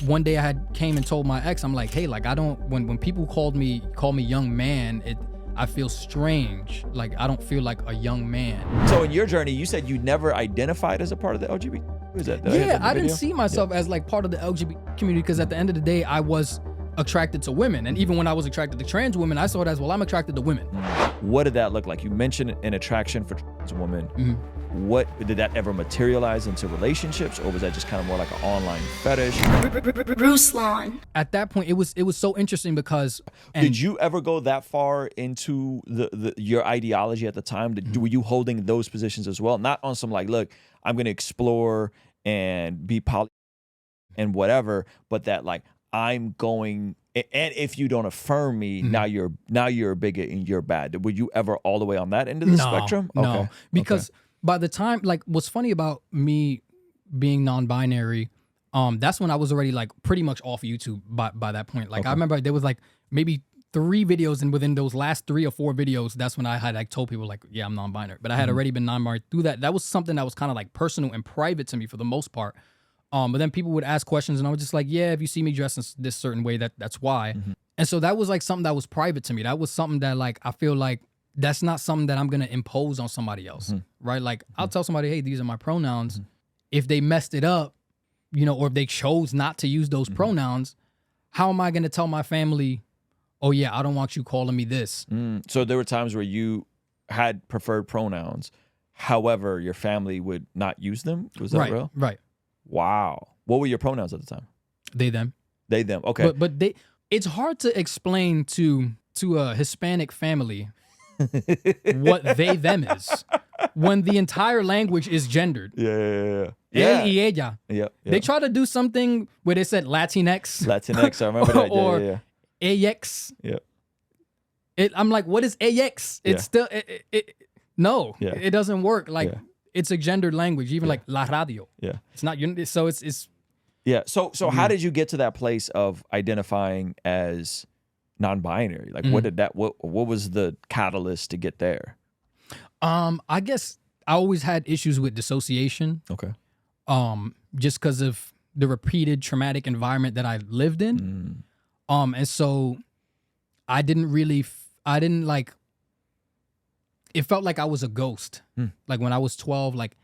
one day I had came and told my ex, I'm like, hey, like I don't, when people call me young man, I feel strange. Like I don't feel like a young man. So in your journey, you said you never identified as a part of the LGBT. Who is that? Yeah, I didn't see myself as like part of the LGBT community, because at the end of the day, I was attracted to women. And even when I was attracted to trans women, I saw it as, well, I'm attracted to women. What did that look like? You mentioned an attraction for trans women. What did that ever materialize into relationships, or was that just kind of more like an online fetish? Ruslan. At that point, it was so interesting because. Did you ever go that far into your ideology at the time? Were you holding those positions as well? Not on some like, look, I'm going to explore and be poly and whatever, but that like I'm going. And if you don't affirm me, now you're a bigot and you're bad. Were you ever all the way on that end of the spectrum? No, okay. Because by the time, like, what's funny about me being non-binary, that's when I was already like pretty much off YouTube by that point. Like I remember there was like maybe 3 videos, and within those last 3 or 4 videos, that's when I had like told people like, yeah, I'm non-binary. But I had already been non-binary through that. That was something that was kind of like personal and private to me for the most part. But then people would ask questions, and I was just like, yeah, if you see me dressed in this certain way, that's why. And so that was like something that was private to me. That was something that like I feel like that's not something that I'm gonna impose on somebody else, right? Like I'll tell somebody, hey, these are my pronouns. If they messed it up, you know, or if they chose not to use those pronouns, how am I gonna tell my family, oh yeah, I don't want you calling me this? So there were times where you had preferred pronouns, however, your family would not use them. Was that real? Right. Wow. What were your pronouns at the time? They, them. They, them. Okay. But it's hard to explain to a Hispanic family what they, them is when the entire language is gendered. Yeah. Él y ella. Yeah. They try to do something where they said Latinx. Latinx, I remember that. Or AX. Yeah. I'm like, what is AX? It's still, no, it doesn't work. Like, it's a gendered language, even like la radio. Yeah. It's not, so it's. Yeah. So how did you get to that place of identifying as non-binary? Like what was the catalyst to get there? I guess I always had issues with dissociation. Okay. Just because of the repeated traumatic environment that I lived in. And so I didn't like, it felt like I was a ghost. Like when I was 12, like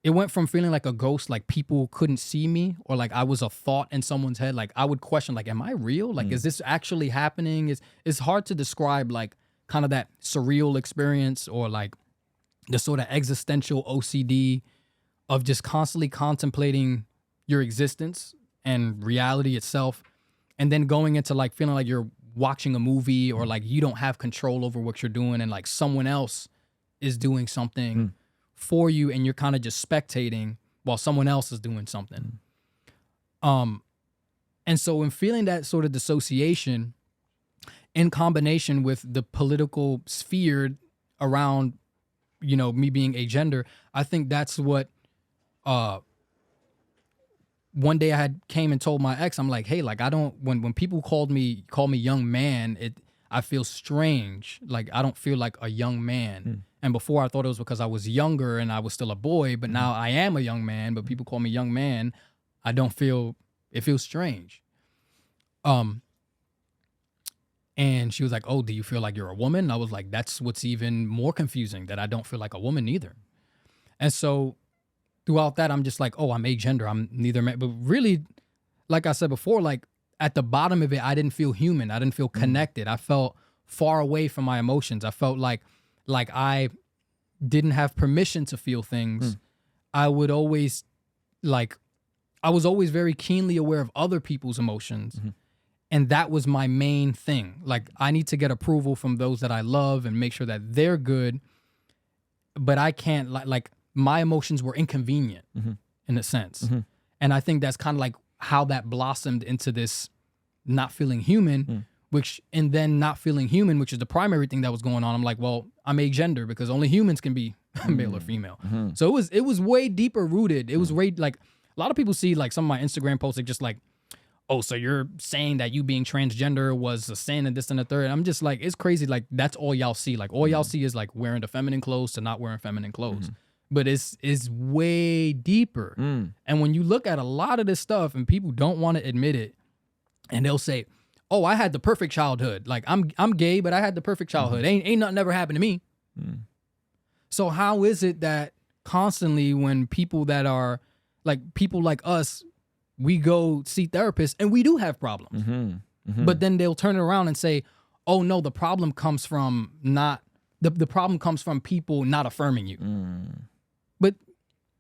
it went from feeling like a ghost, like people couldn't see me, or like I was a thought in someone's head. Like I would question, like, am I real? Like, is this actually happening? It's hard to describe, like kind of that surreal experience, or like the sort of existential OCD of just constantly contemplating your existence and reality itself. And then going into like feeling like you're watching a movie, or like you don't have control over what you're doing, and like someone else is doing something for you, and you're kind of just spectating while someone else is doing something. And so in feeling that sort of dissociation in combination with the political sphere around, you know, me being agender, I think that's what one day I had came and told my ex, I'm like, hey, like I don't, when people call me young man, I feel strange. Like I don't feel like a young man. And before I thought it was because I was younger and I was still a boy, but now I am a young man, but people call me young man. I don't feel, it feels strange. And she was like, oh, do you feel like you're a woman? And I was like, that's what's even more confusing, that I don't feel like a woman either. And so throughout that, I'm just like, oh, I'm agender. I'm neither man. But really, like I said before, like at the bottom of it, I didn't feel human. I didn't feel connected. I felt far away from my emotions. I felt like I didn't have permission to feel things. I would always I was always very keenly aware of other people's emotions. And that was my main thing. Like I need to get approval from those that I love and make sure that they're good. But I can't, like my emotions were inconvenient in a sense. And I think that's kind of like how that blossomed into this not feeling human, and then not feeling human, which is the primary thing that was going on. I'm like, well, I'm agender because only humans can be male or female. So it was way deeper rooted. It was way like a lot of people see like some of my Instagram posts, like just like, oh, so you're saying that you being transgender was a sin and this and the third. And I'm just like, it's crazy. Like that's all y'all see. Like all y'all see is like wearing the feminine clothes to not wearing feminine clothes. but it's way deeper. And when you look at a lot of this stuff and people don't want to admit it, and they'll say, "Oh, I had the perfect childhood. Like I'm gay, but I had the perfect childhood. Ain't nothing ever happened to me." So how is it that constantly when people that are like people like us, we go see therapists and we do have problems, but then they'll turn it around and say, "Oh no, the problem comes from not the problem comes from people not affirming you." But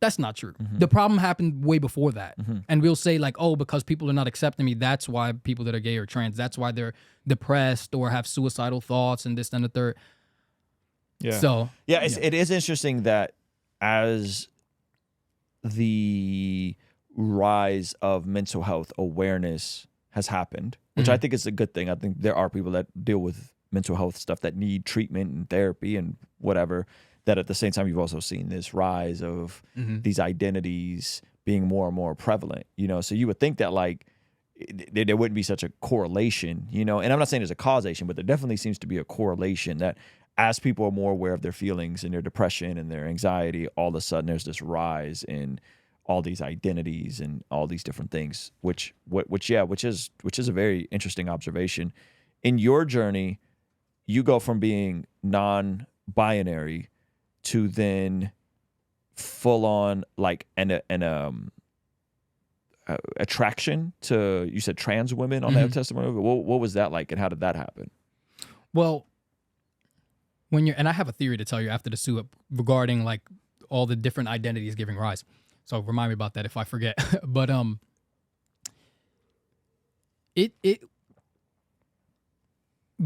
that's not true. The problem happened way before that. And we'll say like, "Oh, because people are not accepting me, that's why people that are gay or trans, that's why they're depressed or have suicidal thoughts and this and the third." Yeah. So yeah, it is interesting that as the rise of mental health awareness has happened, which I think is a good thing. I think there are people that deal with mental health stuff that need treatment and therapy and whatever, that at the same time you've also seen this rise of these identities being more and more prevalent, you know? So you would think that like there wouldn't be such a correlation, you know? And I'm not saying there's a causation, but there definitely seems to be a correlation that as people are more aware of their feelings and their depression and their anxiety, all of a sudden there's this rise in all these identities and all these different things, which is a very interesting observation. In your journey, you go from being non-binary to then full on like an attraction to, you said trans women on that testimony. What was that like, and how did that happen? Well, when you're, and I have a theory to tell you after the suit regarding like all the different identities giving rise. So remind me about that if I forget. But it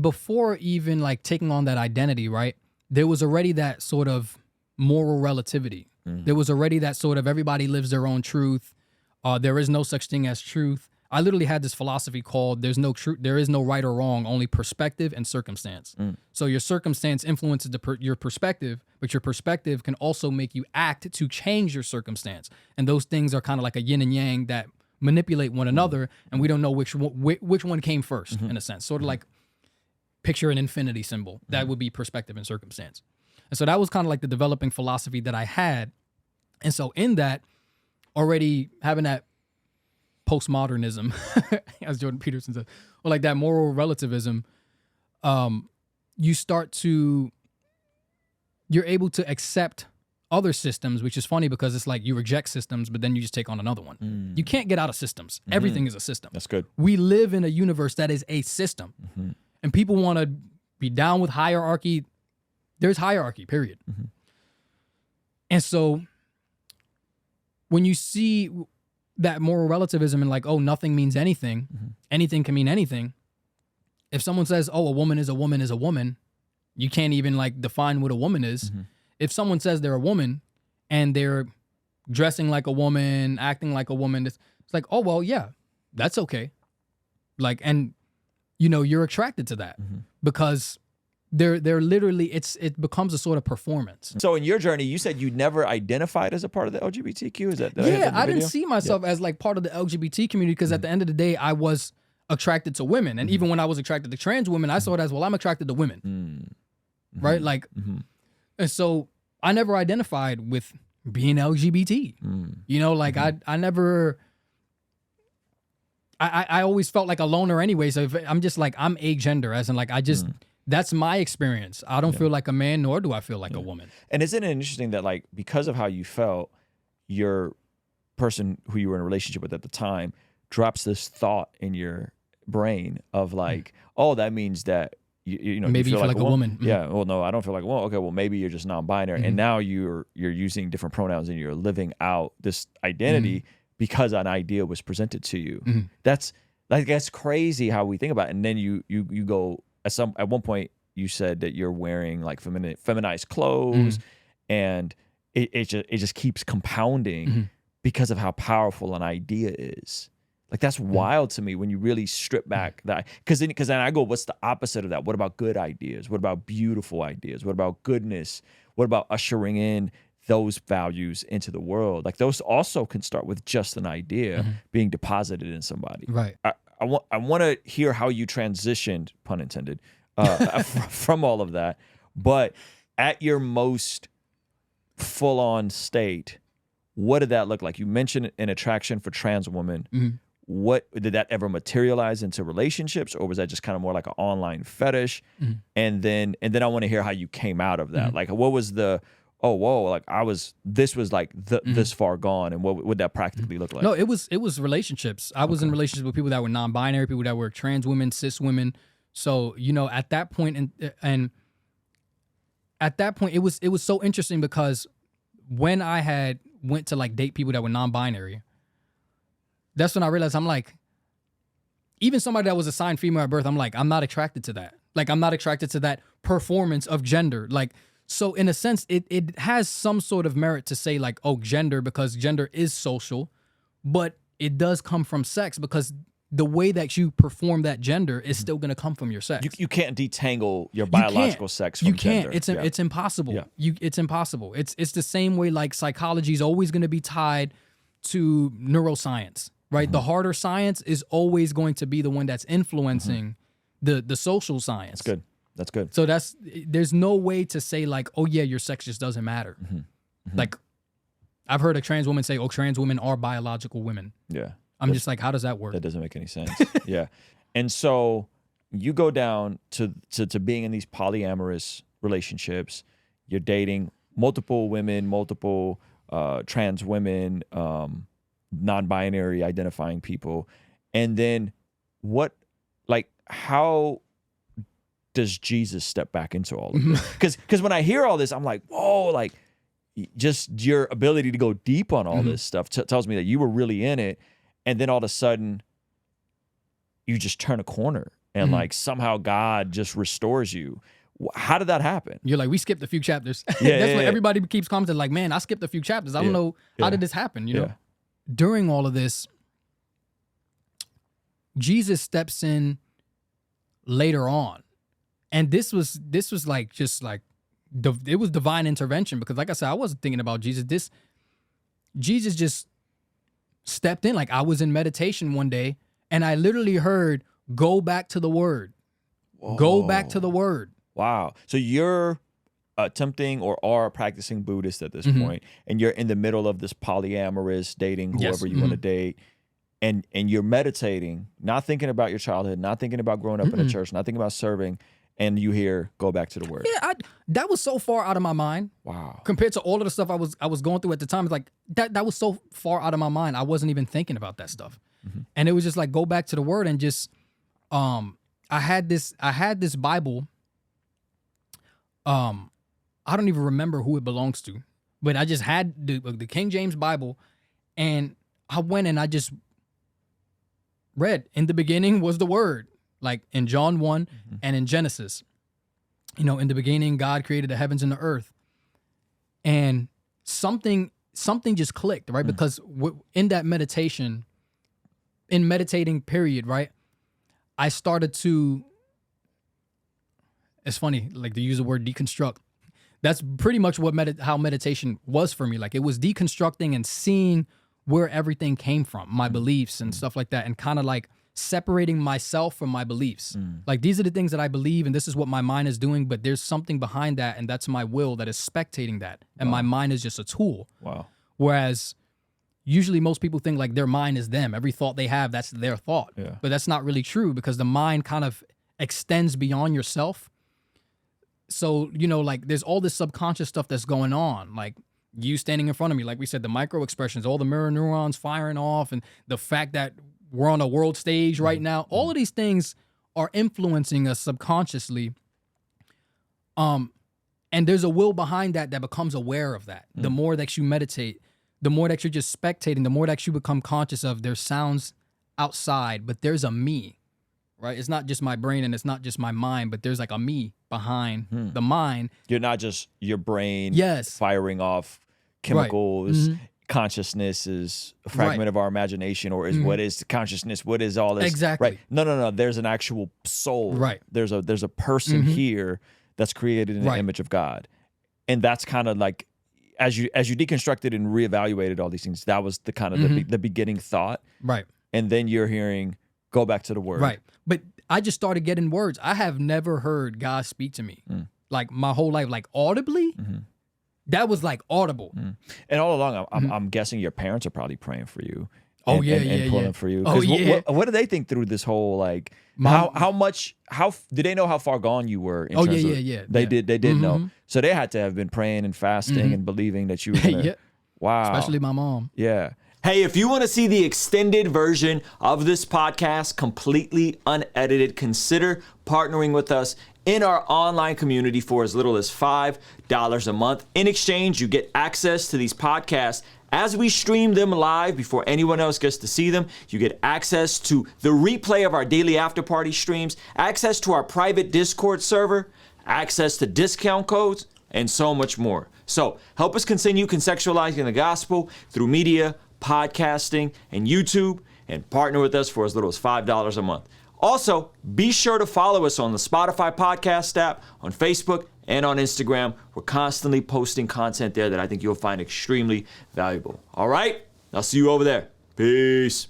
before even like taking on that identity, right? There was already that sort of moral relativity. There was already that sort of everybody lives their own truth. There is no such thing as truth. I literally had this philosophy called there is no right or wrong, only perspective and circumstance. So your circumstance influences your perspective, but your perspective can also make you act to change your circumstance. And those things are kind of like a yin and yang that manipulate one another, and we don't know which one came first, in a sense. Sort of like picture an infinity symbol. That would be perspective and circumstance. And so that was kind of like the developing philosophy that I had. And so in that, already having that postmodernism, as Jordan Peterson said, or like that moral relativism, you're able to accept other systems, which is funny because it's like you reject systems, but then you just take on another one. You can't get out of systems. Everything is a system. That's good. We live in a universe that is a system. And people want to be down with hierarchy. There's hierarchy, period. And so when you see that moral relativism and like, oh, nothing means anything, anything can mean anything. If someone says, oh, a woman is a woman is a woman, you can't even like define what a woman is. If someone says they're a woman and they're dressing like a woman, acting like a woman, it's like, oh, well, yeah, that's okay. Like, and you know, you're attracted to that because they're literally, it becomes a sort of performance. So in your journey, you said you never identified as a part of the LGBTQ. Is that yeah? I didn't see myself as like part of the LGBT community because at the end of the day, I was attracted to women, and even when I was attracted to trans women, I saw it as, well, I'm attracted to women, right? Like, and so I never identified with being LGBT. You know, like I never. I always felt like a loner anyway. So if I'm just like, I'm agender, as in like I just. That's my experience. I don't feel like a man, nor do I feel like a woman. And isn't it interesting that like, because of how you felt, your person who you were in a relationship with at the time drops this thought in your brain of like, oh, that means that you know, maybe you feel like a woman. Yeah. Well, no, I don't feel like a woman. Okay. Well, maybe you're just non-binary. And now you're using different pronouns and you're living out this identity because an idea was presented to you. That's crazy how we think about it. And then you go, at one point you said that you're wearing like feminized clothes, and it just keeps compounding because of how powerful an idea is. Like that's wild to me when you really strip back that, because then I go, what's the opposite of that? What about good ideas? What about beautiful ideas? What about goodness? What about ushering in those values into the world? Like those also can start with just an idea being deposited in somebody. Right. I want to hear how you transitioned, pun intended, from all of that. But at your most full on state, what did that look like? You mentioned an attraction for trans women. Mhm. What did that ever materialize into relationships, or was that just kind of more like an online fetish? Mhm. And then I want to hear how you came out of that. Mhm. Like, what was the like this was like this far gone, and what would that practically look like? No, it was relationships. I was in relationships with people that were non-binary, people that were trans women, cis women. So, at that point, and at that point, it was so interesting because when I had went to like date people that were non-binary, that's when I realized I'm like, even somebody that was assigned female at birth, I'm like, I'm not attracted to that. Like, I'm not attracted to that performance of gender. Like, so in a sense, it has some sort of merit to say like, oh, gender, because gender is social, but it does come from sex because the way that you perform that gender is still going to come from your sex. You can't detangle your biological sex from gender. It's impossible. Yeah. It's impossible. It's the same way like psychology is always going to be tied to neuroscience, right? The harder science is always going to be the one that's influencing the social science. That's good. So there's no way to say like, oh yeah, your sex just doesn't matter. Like I've heard a trans woman say, oh, trans women are biological women. Yeah. I'm just like, how does that work? That doesn't make any sense. Yeah. And so you go down to being in these polyamorous relationships. You're dating multiple women, multiple trans women, non-binary identifying people. And then how does Jesus step back into all of this? Because when I hear all this, I'm like, whoa, like just your ability to go deep on all this stuff tells me that you were really in it. And then all of a sudden, you just turn a corner and like somehow God just restores you. How did that happen? You're like, we skipped a few chapters. Yeah, That's what everybody keeps commenting like, man, I skipped a few chapters. I don't know. How did this happen? You know, during all of this, Jesus steps in later on. And this was like, just like, it was divine intervention because like I said, I wasn't thinking about Jesus. Jesus just stepped in. Like I was in meditation one day and I literally heard, go back to the word. Whoa. Go back to the word. Wow. So you're attempting or are practicing Buddhist at this point, and you're in the middle of this polyamorous dating whoever you want to date, and you're meditating, not thinking about your childhood, not thinking about growing up in a church, not thinking about serving, and you hear, go back to the word. Yeah, that was so far out of my mind. Wow. Compared to all of the stuff I was going through at the time. It's like that was so far out of my mind. I wasn't even thinking about that stuff. And it was just like, go back to the word and just I had this Bible. I don't even remember who it belongs to, but I just had the King James Bible, and I went and I just read, in the beginning was the word, like in John 1 and in Genesis. In the beginning, God created the heavens and the earth. And something just clicked, right? Because in that meditating period, right, I started to, it's funny, like to use the word deconstruct. That's pretty much what how meditation was for me. Like it was deconstructing and seeing where everything came from, my beliefs and stuff like that, and kind of like separating myself from my beliefs. Like these are the things that I believe and this is what my mind is doing, but there's something behind that, and that's my will that is spectating that. And my mind is just a tool. Wow. Whereas usually most people think like their mind is them. Every thought they have, that's their thought. Yeah. But that's not really true because the mind kind of extends beyond yourself. So, like there's all this subconscious stuff that's going on. Like you standing in front of me, like we said, the micro expressions, all the mirror neurons firing off, and the fact that we're on a world stage right now. All of these things are influencing us subconsciously. And there's a will behind that becomes aware of that. The more that you meditate, the more that you're just spectating, the more that you become conscious of there's sounds outside, but there's a me, right? It's not just my brain and it's not just my mind, but there's like a me behind the mind. You're not just your brain Yes. firing off chemicals. Right. Consciousness is a fragment of our imagination, or is what is consciousness? What is all this? Exactly. Right. No. There's an actual soul. Right. There's a person here that's created in the image of God. And that's kind of like, as you deconstructed and reevaluated all these things, that was the kind of the beginning thought. Right. And then you're hearing, go back to the word. Right. But I just started getting words. I have never heard God speak to me like my whole life, like audibly. That was like audible. And all along, I'm guessing your parents are probably praying for you. Oh, And, yeah, and pulling yeah. for you. Oh, 'Cause yeah. What do they think through this whole like? Mom- How did they know how far gone you were? In Oh, terms yeah, of, yeah. They did know. Mhm. So they had to have been praying and fasting and believing that you were gonna. Yeah. Wow. Especially my mom. Yeah. Hey, if you want to see the extended version of this podcast, completely unedited, consider partnering with us in our online community for as little as $5 a month. In exchange, you get access to these podcasts as we stream them live before anyone else gets to see them. You get access to the replay of our daily after party streams, access to our private Discord server, access to discount codes, and so much more. So help us continue contextualizing the gospel through media, podcasting, and YouTube, and partner with us for as little as $5 a month. Also, be sure to follow us on the Spotify podcast app, on Facebook, and on Instagram. We're constantly posting content there that I think you'll find extremely valuable. All right, I'll see you over there. Peace.